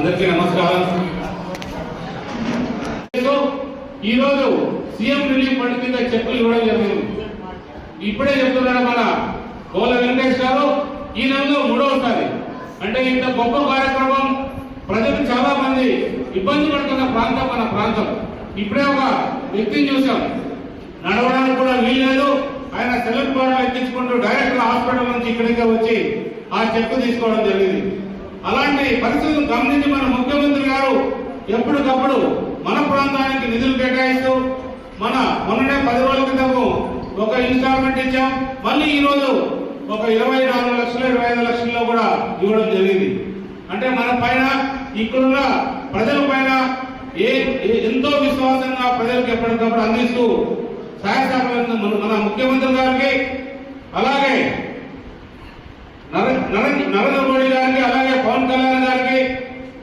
అందరికీ నమస్కారం. ఈరోజు సీఎం రిలీఫ్ ఫండ్ కింద చెక్కులు ఇవ్వడం జరిగింది. ఇప్పుడే చెప్తున్నాడు మన గోల వెంకటేష్ గారు, ఈ నెలలో 3వసారి. అంటే ఇంత గొప్ప కార్యక్రమం, ప్రజలు చాలా మంది ఇబ్బంది పడుతున్న ప్రాంతం మన ప్రాంతం. ఇప్పుడే ఒక వ్యక్తిని చూసాం, నడవడానికి కూడా వీల్లేదు. ఆయన సెలెక్ట్ బాడీలో ఎక్కించుకుంటూ డైరెక్ట్ హాస్పిటల్ నుంచి ఇక్కడికే వచ్చి ఆ చెక్కు తీసుకోవడం జరిగింది. అలాంటి పరిస్థితులు గమనించి మన ముఖ్యమంత్రి గారు ఎప్పటికప్పుడు మన ప్రాంతానికి నిధులు కేటాయిస్తూ మొన్ననే 10 రోజుల క్రితము ఒక ఇన్స్టాల్మెంట్ ఇచ్చాం. మళ్ళీ ఈ రోజు ఒక 24 లక్షలు 25 లక్షల్లో కూడా ఇవ్వడం జరిగింది. అంటే మన పైన ఇక్కడున్న ప్రజల పైన ఎంతో విశ్వాసంగా ప్రజలకు ఎప్పటికప్పుడు అందిస్తూ సహాయ సహకారం మన ముఖ్యమంత్రి గారికి, అలాగే నరేంద్ర మోడీ గారికి, అలాగే పవన్ కళ్యాణ్ గారికి,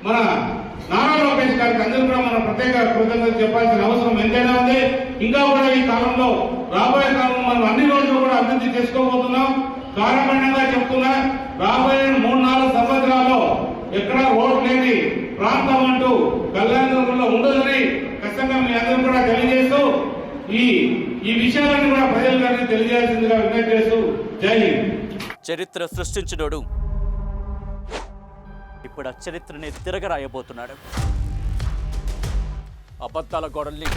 మన నారా లోకేష్ గారికి అందరూ కూడా మనం ప్రత్యేక కృతజ్ఞతలు చెప్పాల్సిన అవసరం ఎంతైనా ఉంది. ఇంకా కూడా ఈ కాలంలో, రాబోయే కాలంలో మనం అన్ని రోజులు కూడా అభివృద్ధి చేసుకోబోతున్నాం. కారణంగా చెప్తున్నా, రాబోయే 3-4 సంవత్సరాల్లో ఎక్కడ రోడ్ లేని ప్రాంతం అంటూ కళ్యాణదుర్గంలో ఉండదని ఖచ్చితంగా మీ అందరూ కూడా తెలియజేస్తూ ఈ విషయాలను కూడా ప్రజలకు తెలియజేయాల్సిందిగా విజ్ఞప్తి చేస్తూ జై హింద్. చరిత్ర సృష్టించినోడు ఇప్పుడు ఆ చరిత్రని తిరగరాయబోతున్నాడు. అబద్ధాల గోడల్ని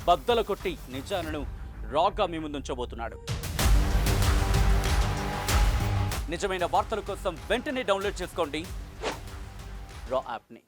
బద్దలు కొట్టి నిజాలను రాగా మీ ముందుంచబోతున్నాడు. నిజమైన వార్తల కోసం వెంటనే డౌన్లోడ్ చేసుకోండి రా యాప్ని.